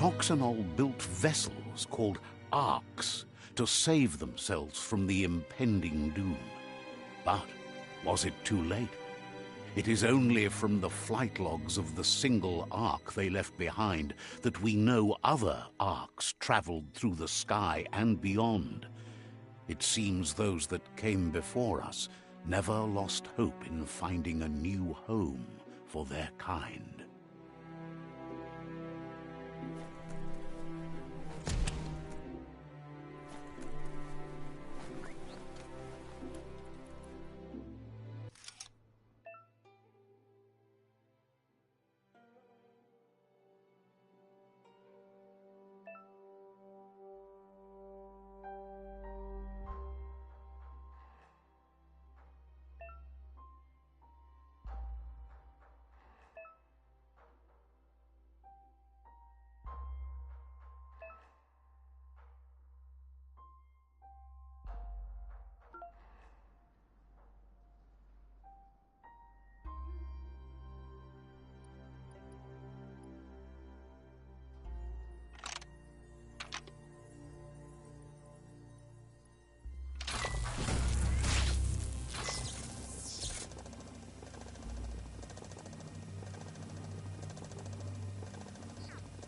Toxanol built vessels called arks to save themselves from the impending doom. But was it too late? It is only from the flight logs of the single ark they left behind that we know other arks traveled through the sky and beyond. It seems those that came before us never lost hope in finding a new home for their kind.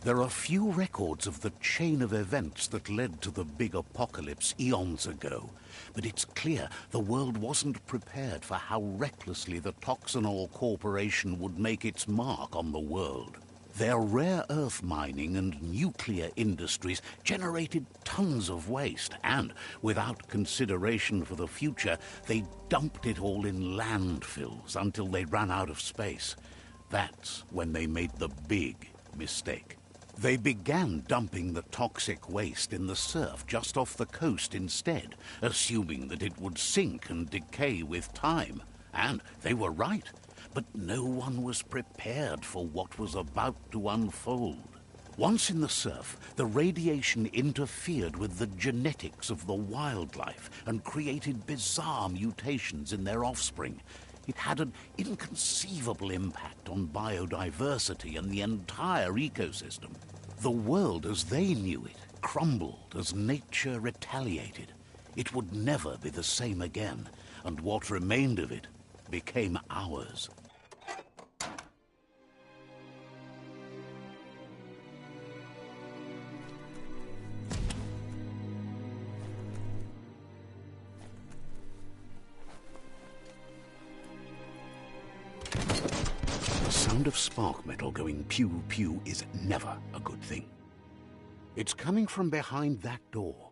There are few records of the chain of events that led to the big apocalypse eons ago, but it's clear the world wasn't prepared for how recklessly the Toxanol Corporation would make its mark on the world. Their rare earth mining and nuclear industries generated tons of waste, and, without consideration for the future, they dumped it all in landfills until they ran out of space. That's when they made the big mistake. They began dumping the toxic waste in the surf just off the coast instead, assuming that it would sink and decay with time. And they were right, but no one was prepared for what was about to unfold. Once in the surf, the radiation interfered with the genetics of the wildlife and created bizarre mutations in their offspring. It had an inconceivable impact on biodiversity and the entire ecosystem. The world as they knew it crumbled as nature retaliated. It would never be the same again, and what remained of it became ours. The sound of spark metal going pew-pew is never a good thing. It's coming from behind that door.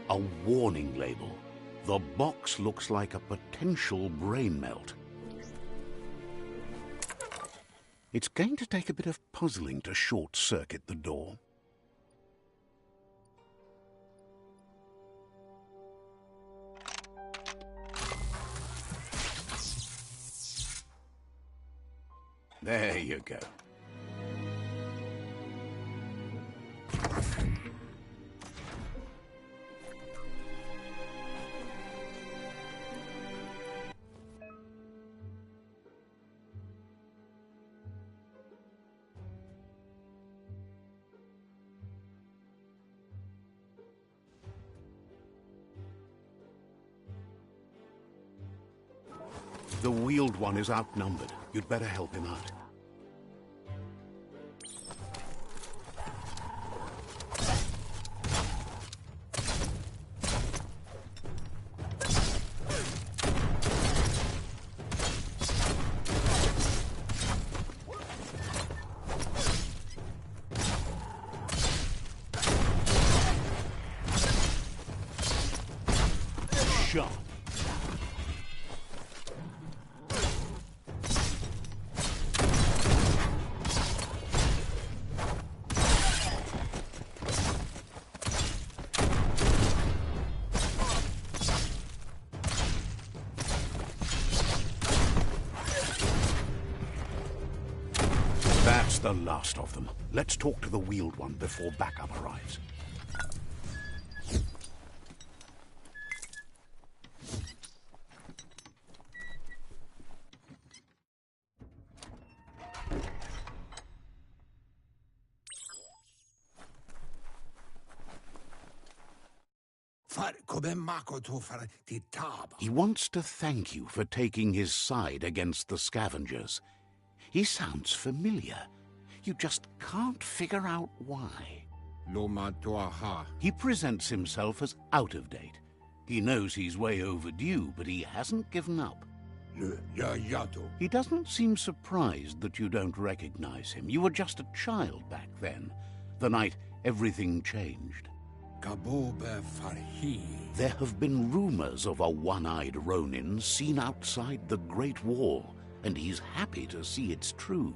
A warning label. The box looks like a potential brain melt. It's going to take a bit of puzzling to short-circuit the door. There you go. The wheeled one is outnumbered. You'd better help him out. Sharp. That's the last of them. Let's talk to the wheeled one before backup arrives. He wants to thank you for taking his side against the scavengers. He sounds familiar. You just can't figure out why. He presents himself as out of date. He knows he's way overdue, but he hasn't given up. He doesn't seem surprised that you don't recognize him. You were just a child back then, the night everything changed. There have been rumors of a one-eyed Ronin seen outside the Great Wall, and he's happy to see it's true.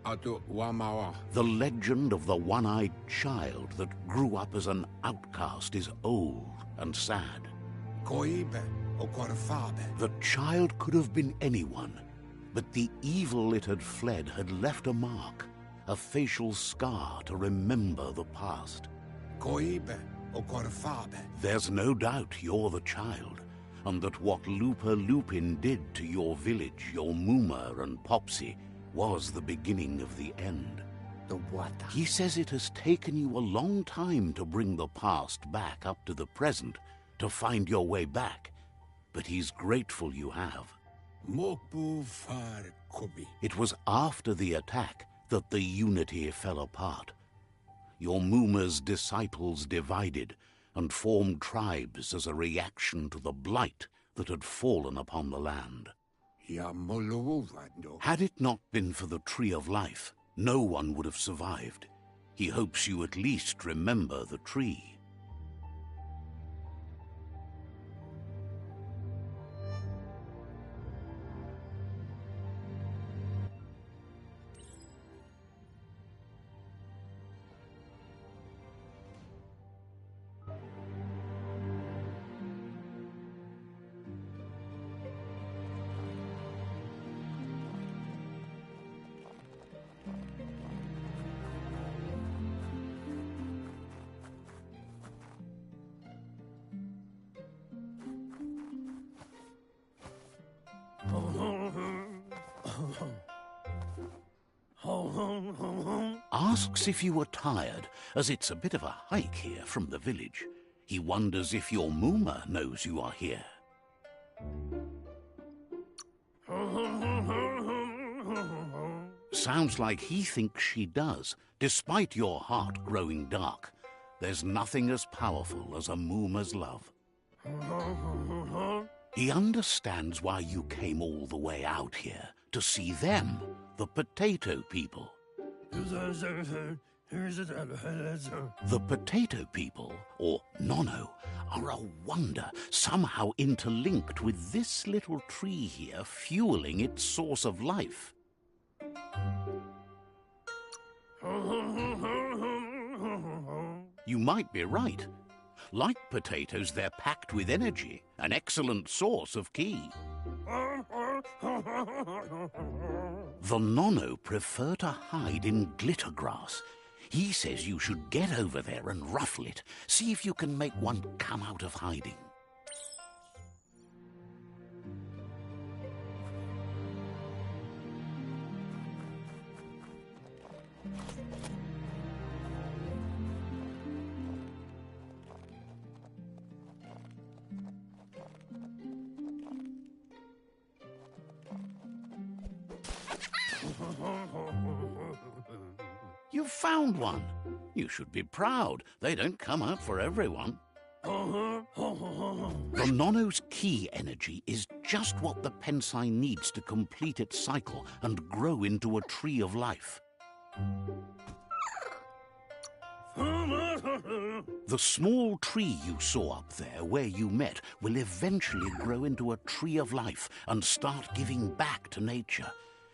The legend of the one-eyed child that grew up as an outcast is old and sad. The child could have been anyone, but the evil it had fled had left a mark, a facial scar to remember the past. There's no doubt you're the child, and that what Lupa Lupin did to your village, your Muma and Popsy, was the beginning of the end. He says it has taken you a long time to bring the past back up to the present, to find your way back, but he's grateful you have. It was after the attack that the unity fell apart. Your Muma's disciples divided and formed tribes as a reaction to the blight that had fallen upon the land. Had it not been for the Tree of Life, no one would have survived. He hopes you at least remember the tree. Asks if you were tired, as it's a bit of a hike here from the village. He wonders if your Muma knows you are here. Sounds like he thinks she does, despite your heart growing dark. There's nothing as powerful as a Muma's love. He understands why you came all the way out here, to see them, the potato people. The potato people, or Nono, are a wonder, somehow interlinked with this little tree here, fueling its source of life. You might be right. Like potatoes, they're packed with energy, an excellent source of ki. The Nono prefer to hide in glitter grass. He says you should get over there and ruffle it. See if you can make one come out of hiding. You've found one. You should be proud. They don't come out for everyone. The Nono's ki energy is just what the Pensai needs to complete its cycle and grow into a tree of life. The small tree you saw up there where you met will eventually grow into a tree of life and start giving back to nature.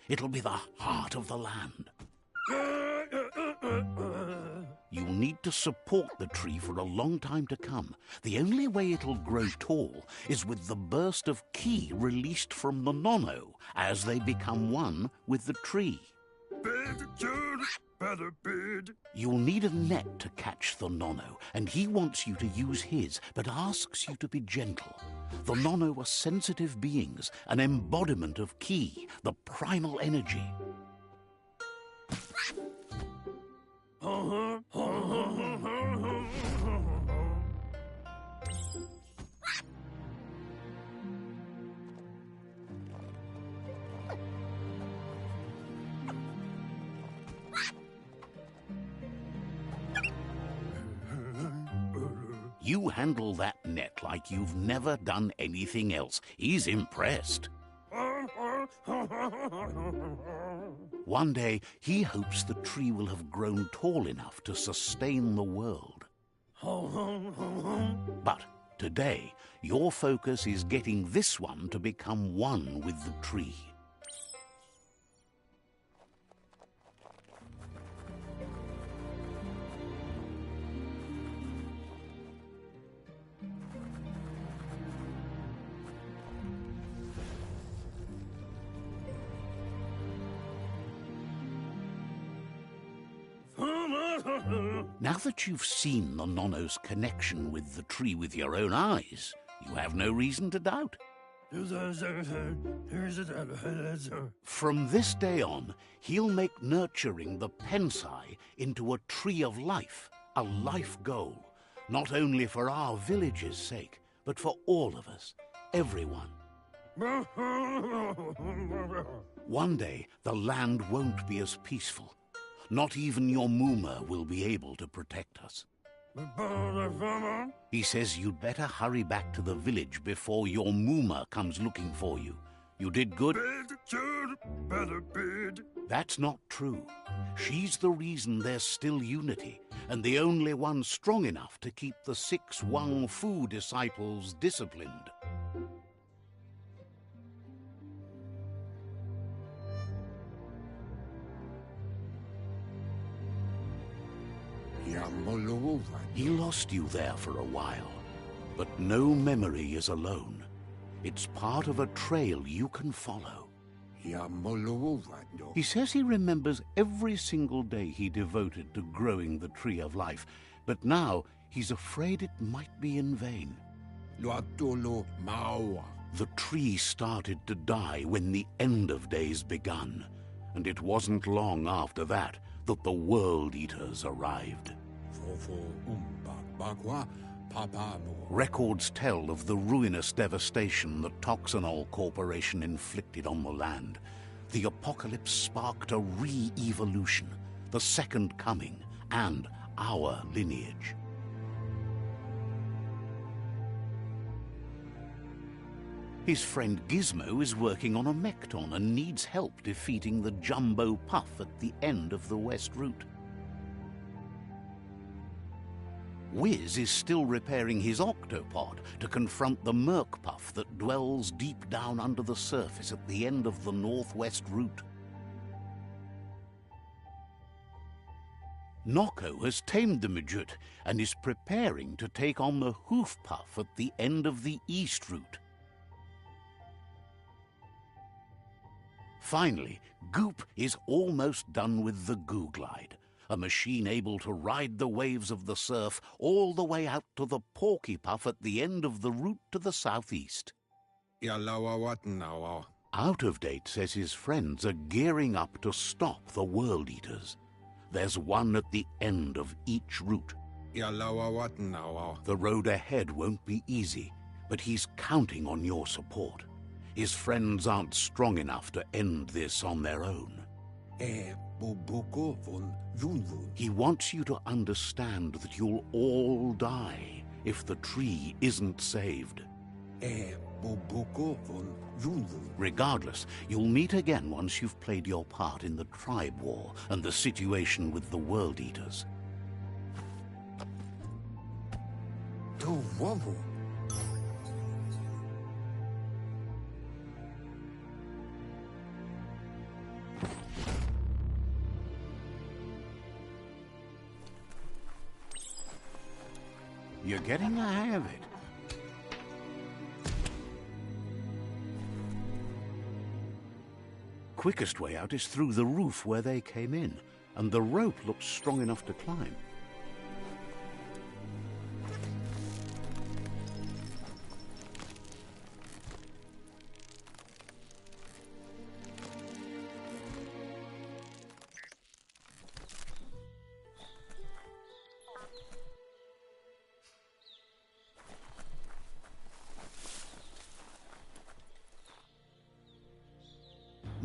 It'll be the heart of the land. You'll need to support the tree for a long time to come. The only way it'll grow tall is with the burst of ki released from the Nono as they become one with the tree. You'll need a net to catch the Nono, and he wants you to use his, but asks you to be gentle. The Nono are sensitive beings, an embodiment of ki, the primal energy. You handle that net like you've never done anything else. He's impressed. One day, he hopes the tree will have grown tall enough to sustain the world. But today, your focus is getting this one to become one with the tree. Now that you've seen the Nonno's connection with the tree with your own eyes, you have no reason to doubt. From this day on, he'll make nurturing the Pensai into a tree of life, a life goal, not only for our village's sake, but for all of us, everyone. One day, the land won't be as peaceful. Not even your Mooma will be able to protect us. He says you'd better hurry back to the village before your Mooma comes looking for you. You did good. That's not true. She's the reason there's still unity, and the only one strong enough to keep the 6 Wang Fu disciples disciplined. He lost you there for a while, but no memory is alone. It's part of a trail you can follow. He says he remembers every single day he devoted to growing the Tree of Life, but now he's afraid it might be in vain. The tree started to die when the end of days begun, and it wasn't long after that that the World Eaters arrived. Records tell of the ruinous devastation the Toxanol Corporation inflicted on the land. The apocalypse sparked a re-evolution, the Second Coming, and our lineage. His friend Gizmo is working on a Mekton and needs help defeating the Jumbo Puff at the end of the West Route. Wiz is still repairing his octopod to confront the Merc Puff that dwells deep down under the surface at the end of the Northwest Route. Noko has tamed the Midget and is preparing to take on the Hoof Puff at the end of the East Route. Finally, Goop is almost done with the Goo Glide, a machine able to ride the waves of the surf all the way out to the Porky Puff at the end of the route to the southeast. Out of Date says his friends are gearing up to stop the World Eaters. There's one at the end of each route. The road ahead won't be easy, but he's counting on your support. His friends aren't strong enough to end this on their own. He wants you to understand that you'll all die if the tree isn't saved. Regardless, you'll meet again once you've played your part in the tribe war and the situation with the World Eaters. You're getting the hang of it. Quickest way out is through the roof where they came in, and the rope looks strong enough to climb.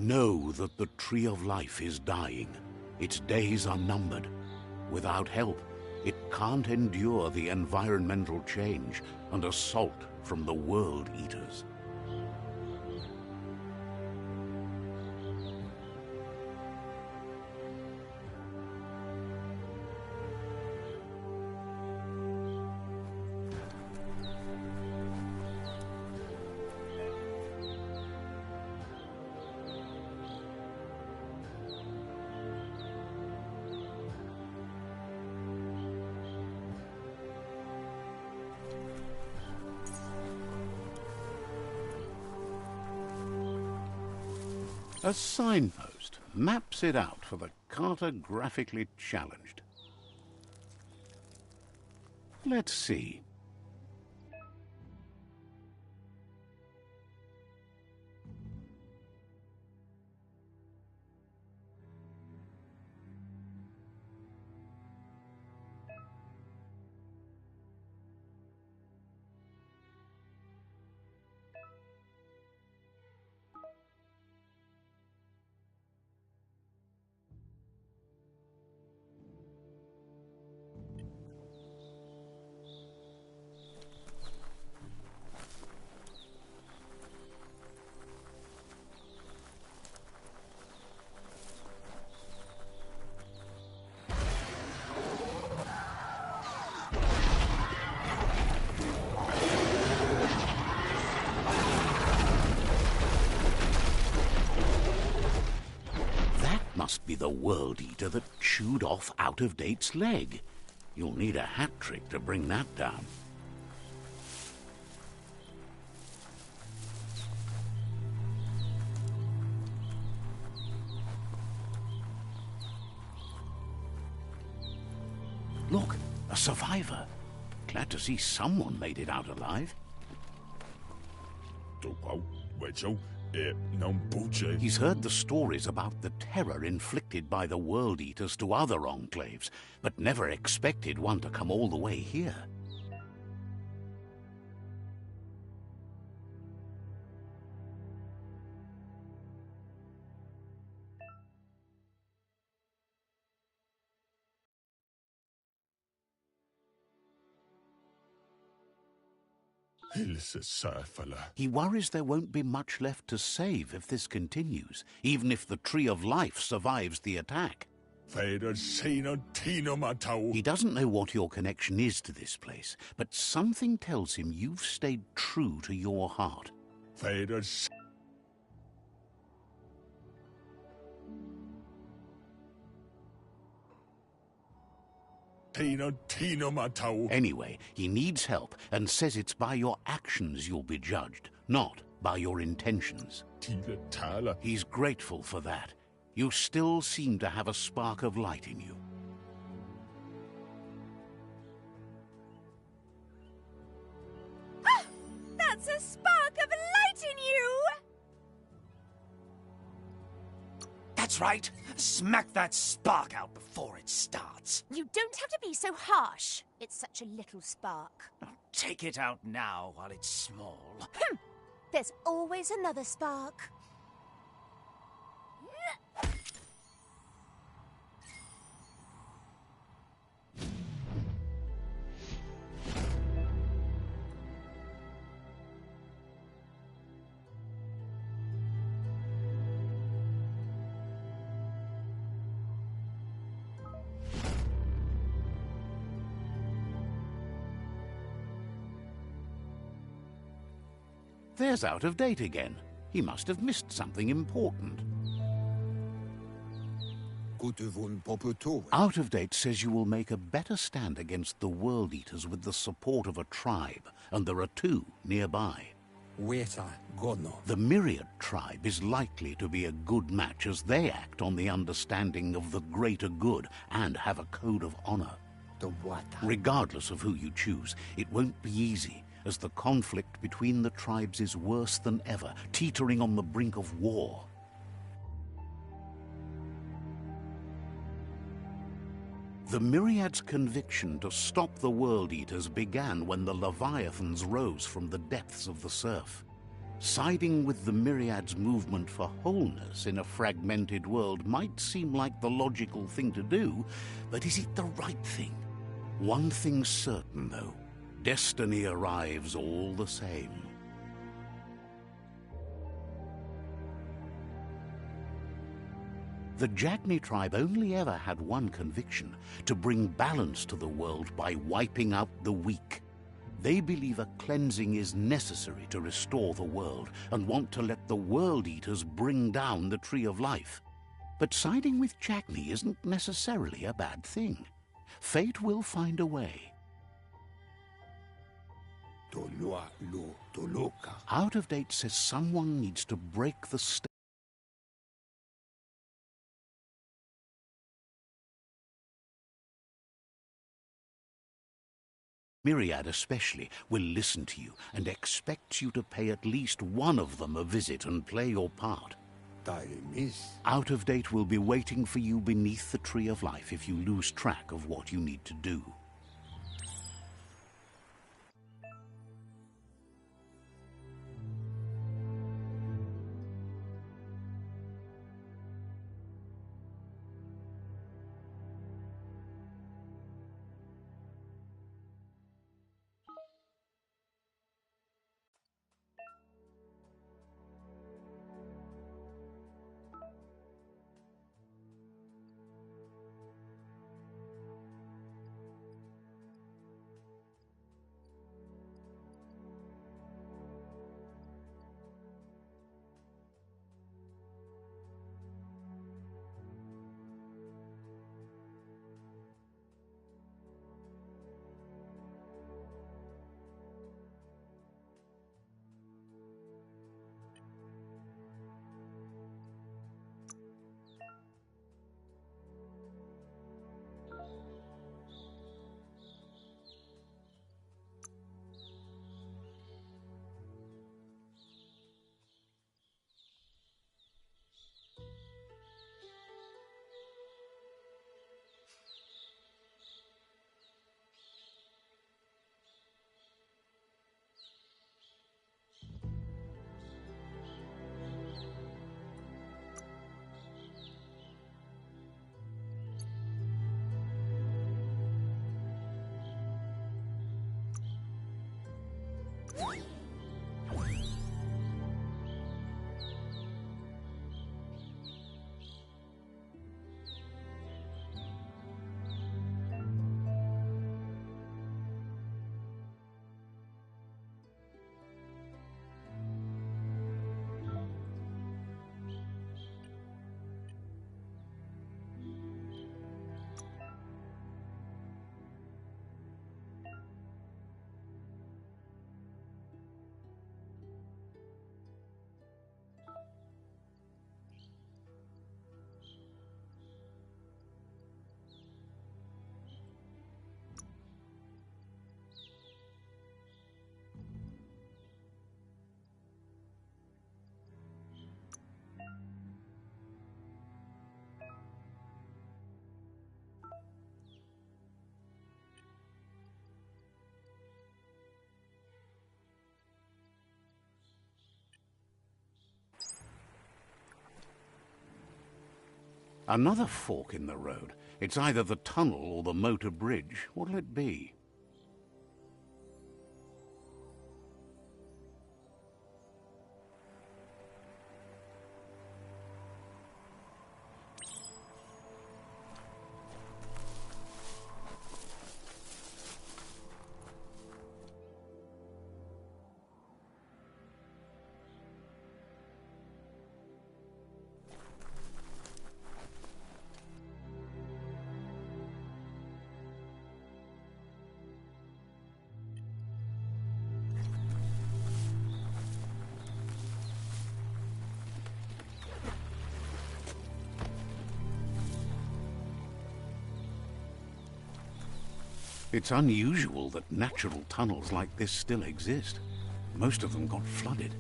Know that the Tree of Life is dying. Its days are numbered. Without help, It can't endure the environmental change and assault from the World Eaters. A signpost maps it out for the cartographically challenged. Let's see. Must be the World Eater that chewed off Out-of-Date's leg. You'll need a hat trick to bring that down. Look, a survivor. Glad to see someone made it out alive. He's heard the stories about the terror inflicted by the World Eaters to other enclaves, but never expected one to come all the way here. He worries there won't be much left to save if this continues, even if the Tree of Life survives the attack. He doesn't know what your connection is to this place, but something tells him you've stayed true to your heart. Anyway, he needs help and says it's by your actions you'll be judged, not by your intentions. He's grateful for that. You still seem to have a spark of light in you. Ah, that's a spark of light in you! That's right. Smack that spark out before it starts. You don't have to be so harsh. It's such a little spark. Take it out now while it's small. There's always another spark. There's Out-of-Date again. He must have missed something important. Out-of-Date says you will make a better stand against the World Eaters with the support of a tribe, and there are two nearby. The Myriad tribe is likely to be a good match as they act on the understanding of the greater good and have a code of honor. Regardless of who you choose, it won't be easy, as the conflict between the tribes is worse than ever, teetering on the brink of war. The Myriad's conviction to stop the World Eaters began when the Leviathans rose from the depths of the surf. Siding with the Myriad's movement for wholeness in a fragmented world might seem like the logical thing to do, but is it the right thing? One thing's certain, though. Destiny arrives all the same. The Jagni tribe only ever had one conviction: to bring balance to the world by wiping out the weak. They believe a cleansing is necessary to restore the world, and want to let the World Eaters bring down the Tree of Life. But siding with Jagni isn't necessarily a bad thing. Fate will find a way. Out of Date says someone needs to break the Myriad especially will listen to you and expects you to pay at least one of them a visit and play your part. Out of Date will be waiting for you beneath the Tree of Life if you lose track of what you need to do. Another fork in the road. It's either the tunnel or the motor bridge. What'll it be? It's unusual that natural tunnels like this still exist. Most of them got flooded.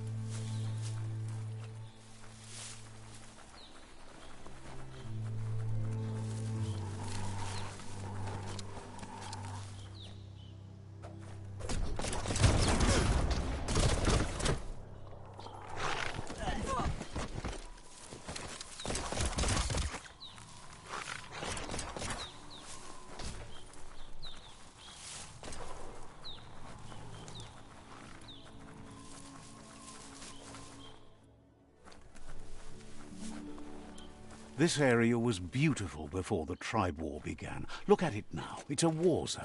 This area was beautiful before the tribe war began. Look at it now. It's a war zone.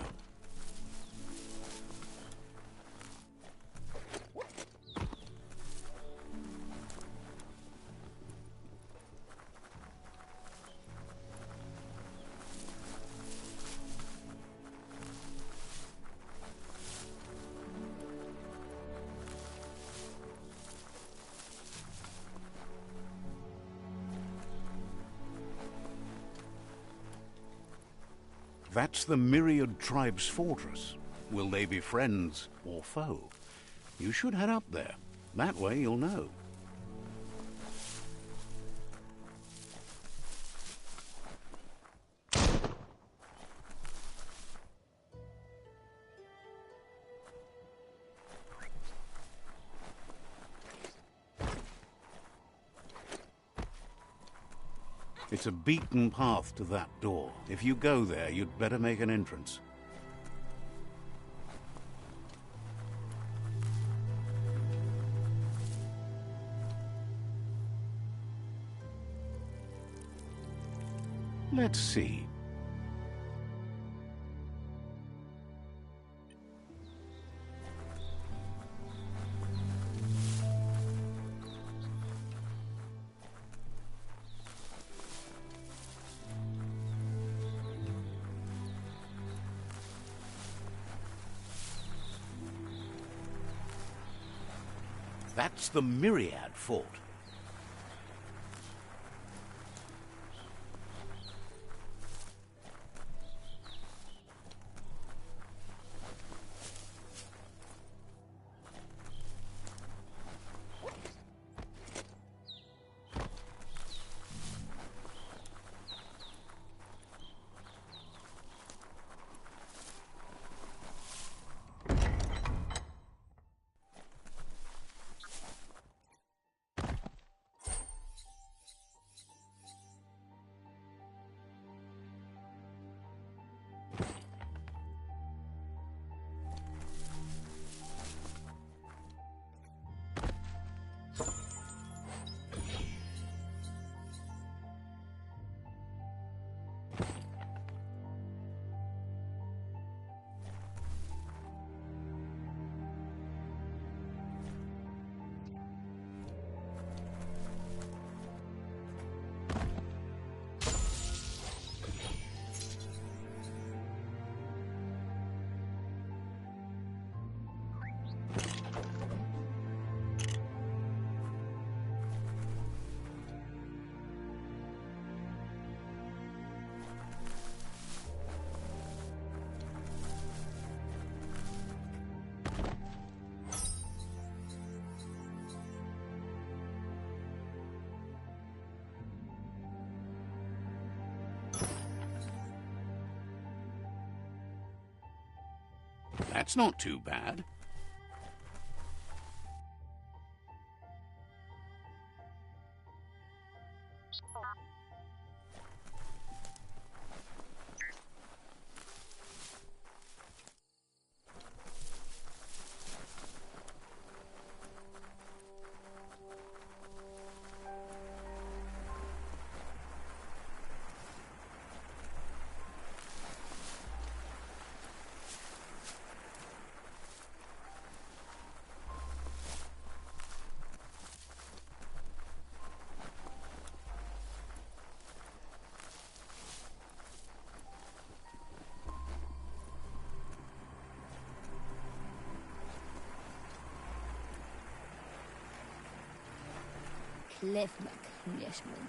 That's the Myriad Tribe's fortress. Will they be friends or foe? You should head up there. That way you'll know. It's a beaten path to that door. If you go there, you'd better make an entrance. Let's see. That's the Myriad Fort. That's not too bad.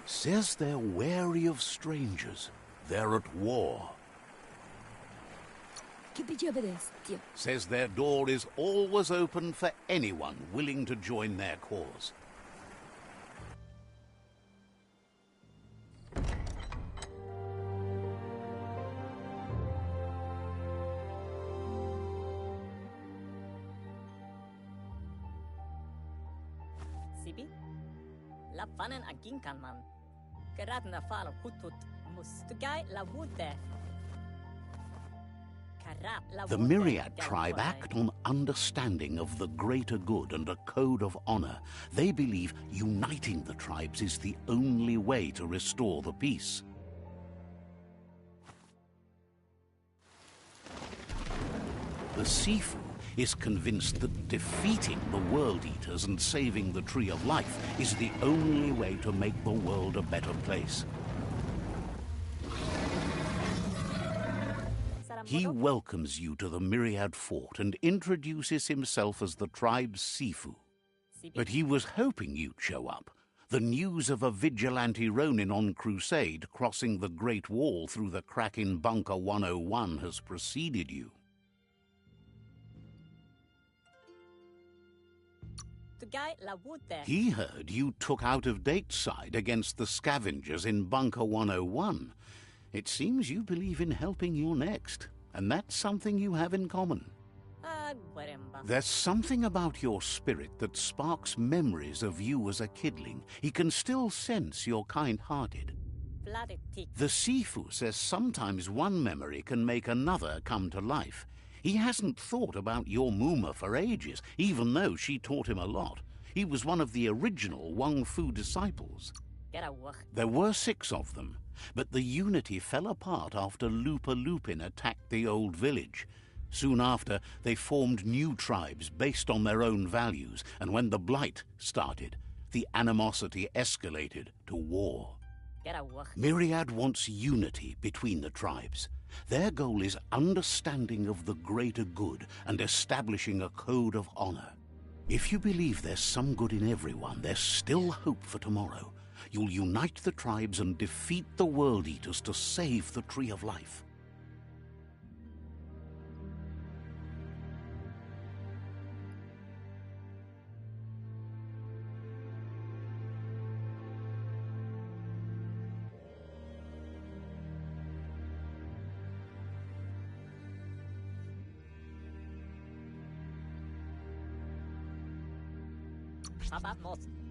Says they're wary of strangers. They're at war. Says their door is always open for anyone willing to join their cause. Sibi? La fanen aginkan man. Geradna fal hutut mustugai la wute. The Myriad tribe act on understanding of the greater good and a code of honor. They believe uniting the tribes is the only way to restore the peace. The Sifu is convinced that defeating the World Eaters and saving the Tree of Life is the only way to make the world a better place. He welcomes you to the Myriad Fort and introduces himself as the tribe's Sifu. But he was hoping you'd show up. The news of a vigilante Ronin on crusade crossing the Great Wall through the crack in Bunker 101 has preceded you. He heard you took out-of-date side against the scavengers in Bunker 101. It seems you believe in helping your next, and that's something you have in common. There's something about your spirit that sparks memories of you as a kidling. He can still sense you're kind-hearted. The Sifu says sometimes one memory can make another come to life. He hasn't thought about your Muma for ages, even though she taught him a lot. He was one of the original Wang Fu disciples. There were 6 of them, but the unity fell apart after Lupa Lupin attacked the old village. Soon after, they formed new tribes based on their own values, and when the Blight started, the animosity escalated to war. Myriad wants unity between the tribes. Their goal is understanding of the greater good and establishing a code of honor. If you believe there's some good in everyone, there's still hope for tomorrow. You'll unite the tribes and defeat the World Eaters to save the Tree of Life.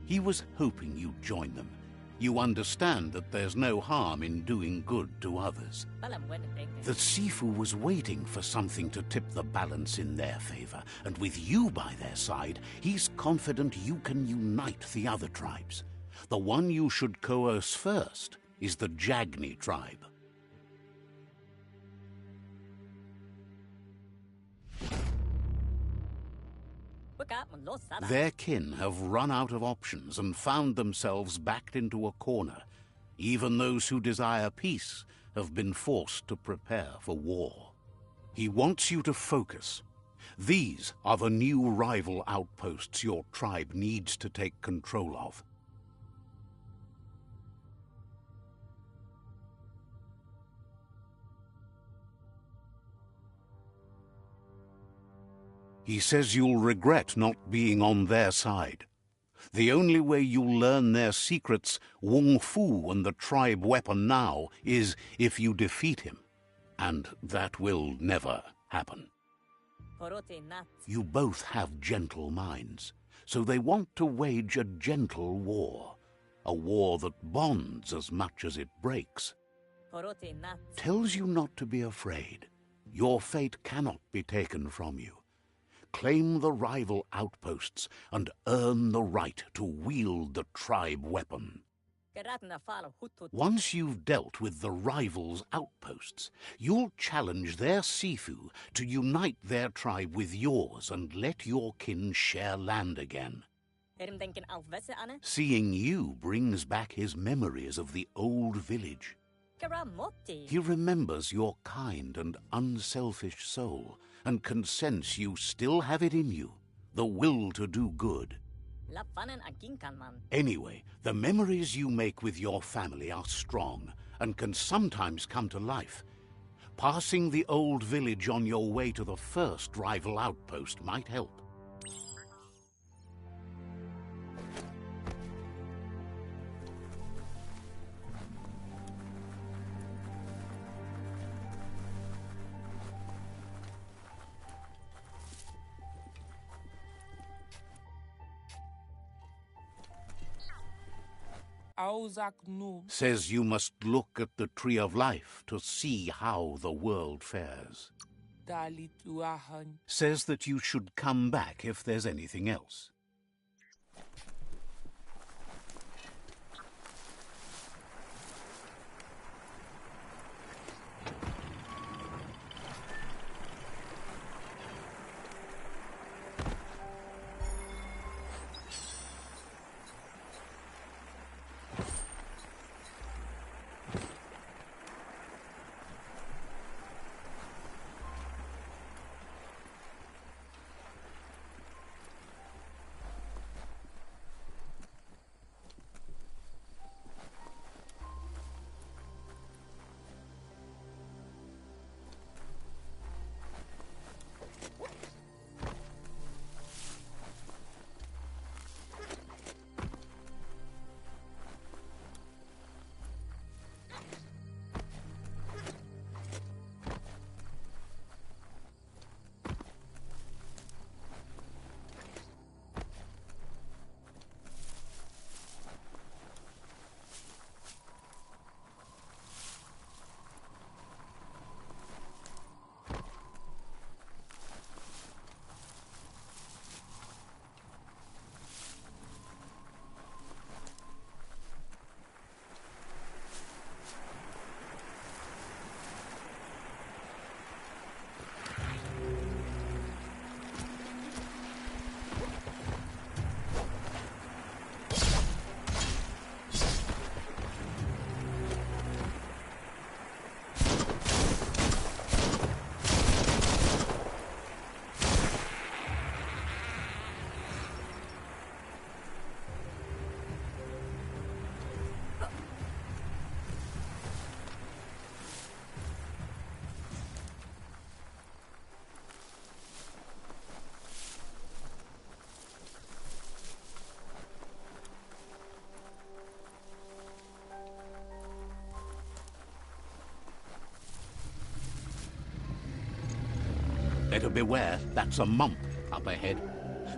He was hoping you'd join them. You understand that there's no harm in doing good to others. The Sifu was waiting for something to tip the balance in their favor, and with you by their side, he's confident you can unite the other tribes. The one you should coerce first is the Jagni tribe. Their kin have run out of options and found themselves backed into a corner. Even those who desire peace have been forced to prepare for war. He wants you to focus. These are the new rival outposts your tribe needs to take control of. He says you'll regret not being on their side. The only way you'll learn their secrets, Wung Fu and the tribe weapon now, is if you defeat him. And that will never happen. You both have gentle minds, so they want to wage a gentle war. A war that bonds as much as it breaks. Tells you not to be afraid. Your fate cannot be taken from you. Claim the rival outposts and earn the right to wield the tribe weapon. Once you've dealt with the rivals' outposts, you'll challenge their Sifu to unite their tribe with yours and let your kin share land again. Seeing you brings back his memories of the old village. He remembers your kind and unselfish soul, and can sense you still have it in you, the will to do good. Anyway, the memories you make with your family are strong, and can sometimes come to life. Passing the old village on your way to the first rival outpost might help. Says you must look at the Tree of Life to see how the world fares. Dalituahan. Says that you should come back if there's anything else. Better beware, that's a mump up ahead.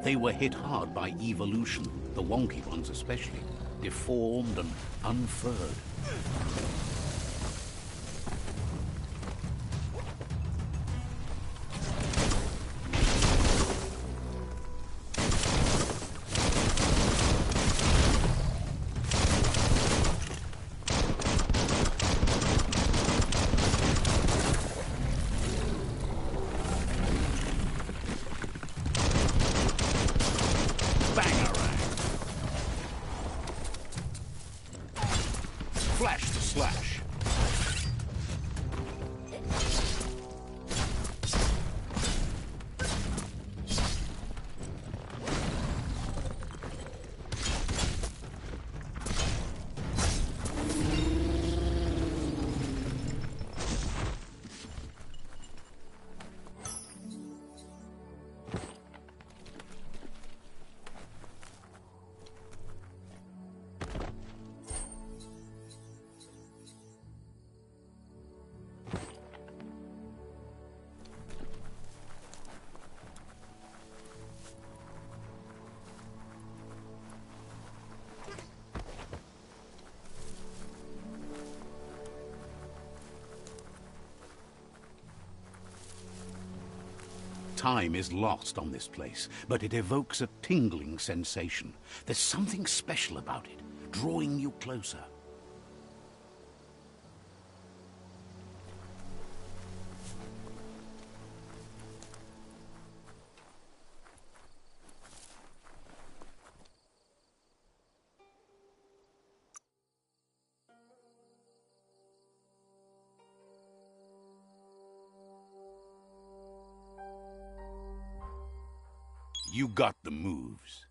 They were hit hard by evolution, the wonky ones especially, deformed and unfurred. Flash to slash. Time is lost on this place, but it evokes a tingling sensation. There's something special about it, drawing you closer. You got the moves.